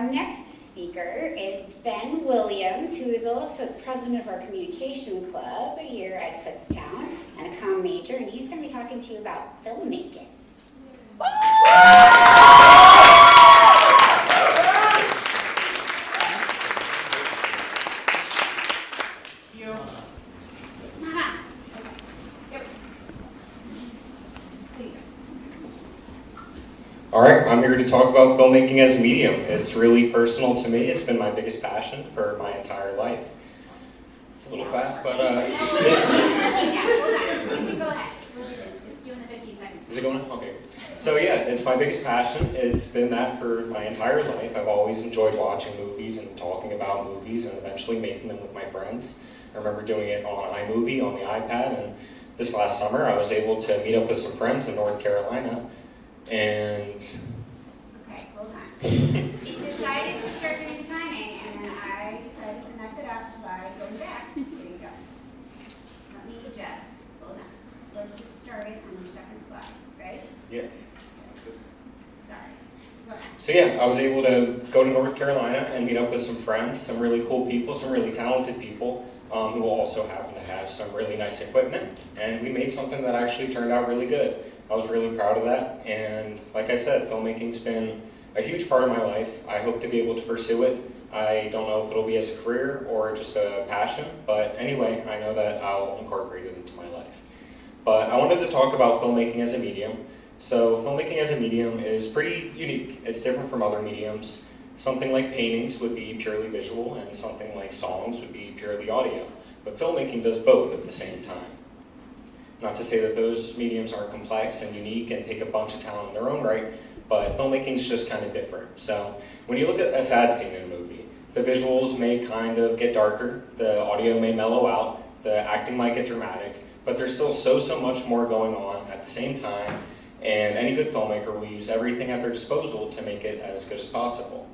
our next speaker is Ben Williams, who is also the president of our communication club here at Kutztown and a comm major, and he's going to be talking to you about filmmaking. All right, I'm here to talk about filmmaking as a medium. It's really personal to me. It's been my biggest passion for my entire life. It's a little fast, but this... You can go ahead. We'll do this. It's doing the 15 seconds. Is it going on? Okay. So yeah, it's my biggest passion. It's been that for my entire life. I've always enjoyed watching movies and talking about movies and eventually making them with my friends. I remember doing it on iMovie, on the iPad, and this last summer I was able to meet up with some friends in North Carolina. And okay, hold on. It decided to start doing the timing, and then I decided to mess it up by going back. Here you go. Let me adjust. Hold on. Let's just start it on your second slide, right? yeah. Sorry. Go ahead. So yeah, I was able to go to North Carolina and meet up with some friends, some really cool people, some really talented people who also happen to have some really nice equipment, and we made something that actually turned out really good. I was really proud of that, and like I said, filmmaking's been a huge part of my life. I hope to be able to pursue it. I don't know if it'll be as a career or just a passion, but anyway, I know that I'll incorporate it into my life. But I wanted to talk about filmmaking as a medium. So filmmaking as a medium is pretty unique. It's different from other mediums. Something like paintings would be purely visual, and something like songs would be purely audio. But filmmaking does both at the same time. Not to say that those mediums aren't complex and unique and take a bunch of talent in their own right, but filmmaking's just kind of different. So when you look at a sad scene in a movie, the visuals may kind of get darker, the audio may mellow out, the acting might get dramatic, but there's still so much more going on at the same time, and any good filmmaker will use everything at their disposal to make it as good as possible.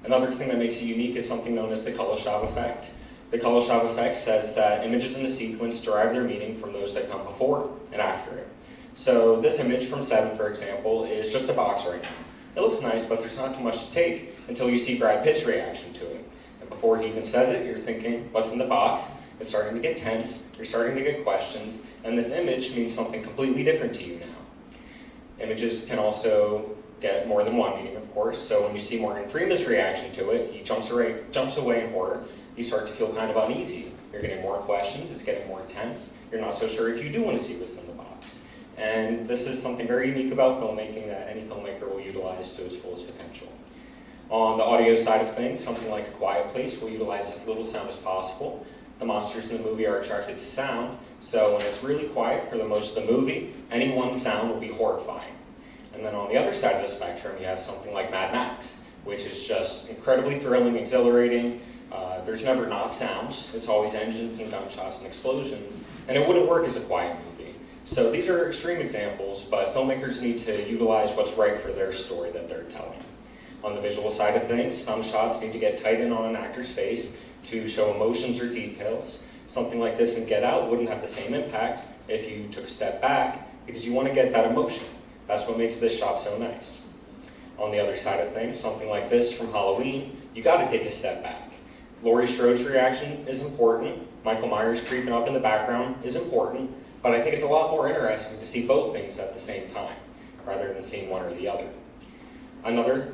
Another thing that makes it unique is something known as the Kuleshov effect. The Kuleshov effect says that images in the sequence derive their meaning from those that come before and after it. So this image from 7, for example, is just a box right now. It looks nice, but there's not too much to take until you see Brad Pitt's reaction to it. And before he even says it, you're thinking, what's in the box? It's starting to get tense, you're starting to get questions, and this image means something completely different to you now. Images can also get more than one meaning, of course, so when you see Morgan Freeman's reaction to it, he jumps away in horror. You start to feel kind of uneasy. You're getting more questions, it's getting more intense. You're not so sure if you do want to see what's in the box. And this is something very unique about filmmaking that any filmmaker will utilize to its fullest potential. On the audio side of things, something like A Quiet Place will utilize as little sound as possible. The monsters in the movie are attracted to sound, so when it's really quiet for the most of the movie, any one sound will be horrifying. And then on the other side of the spectrum, you have something like Mad Max, which is just incredibly thrilling, exhilarating. There's never not sounds. It's always engines and gunshots and explosions, and it wouldn't work as a quiet movie. So these are extreme examples, but filmmakers need to utilize what's right for their story that they're telling. On the visual side of things, some shots need to get tight in on an actor's face to show emotions or details. Something like this in Get Out wouldn't have the same impact if you took a step back, because you want to get that emotion. That's what makes this shot so nice. On the other side of things, something like this from Halloween, you got to take a step back. Laurie Strode's reaction is important. Michael Myers creeping up in the background is important, but I think it's a lot more interesting to see both things at the same time, rather than seeing one or the other. Another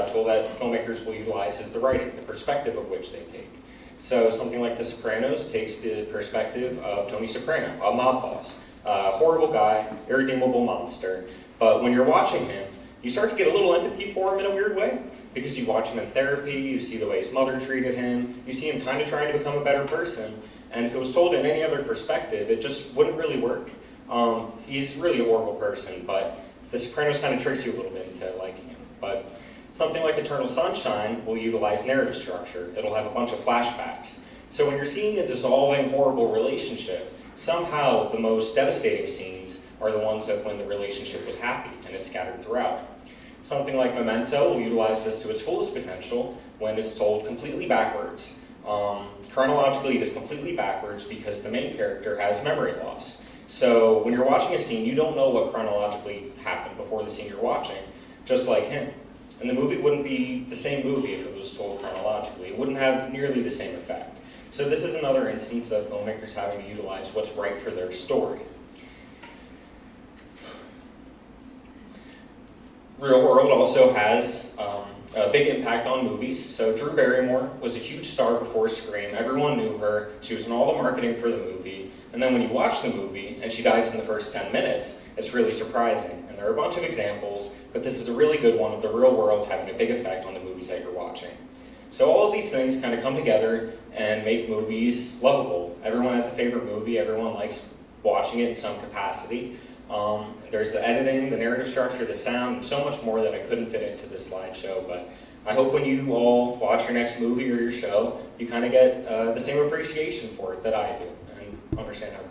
tool that filmmakers will utilize is the writing, the perspective of which they take. So something like The Sopranos takes the perspective of Tony Soprano, a mob boss, a horrible guy, irredeemable monster, but when you're watching him, you start to get a little empathy for him in a weird way, because you watch him in therapy, you see the way his mother treated him, you see him kind of trying to become a better person, and if it was told in any other perspective, it just wouldn't really work. He's really a horrible person, but The Sopranos kind of tricks you a little bit into liking him. But something like Eternal Sunshine will utilize narrative structure. It'll have a bunch of flashbacks. So when you're seeing a dissolving, horrible relationship, somehow the most devastating scenes are the ones of when the relationship was happy, and it's scattered throughout. Something like Memento will utilize this to its fullest potential when it's told completely backwards. Chronologically, it is completely backwards because the main character has memory loss. So when you're watching a scene, you don't know what chronologically happened before the scene you're watching, just like him. And the movie wouldn't be the same movie if it was told chronologically. It wouldn't have nearly the same effect. So this is another instance of filmmakers having to utilize what's right for their story. Real World also has a big impact on movies. So Drew Barrymore was a huge star before Scream. Everyone knew her. She was in all the marketing for the movie. And then when you watch the movie and she dies in the first 10 minutes, it's really surprising. And there are a bunch of examples, but this is a really good one of the real world having a big effect on the movies that you're watching. So all of these things kind of come together and make movies lovable. Everyone has a favorite movie. Everyone likes watching it in some capacity. There's the editing, the narrative structure, the sound, and so much more that I couldn't fit into this slideshow. But I hope when you all watch your next movie or your show, you kind of get the same appreciation for it that I do and understand how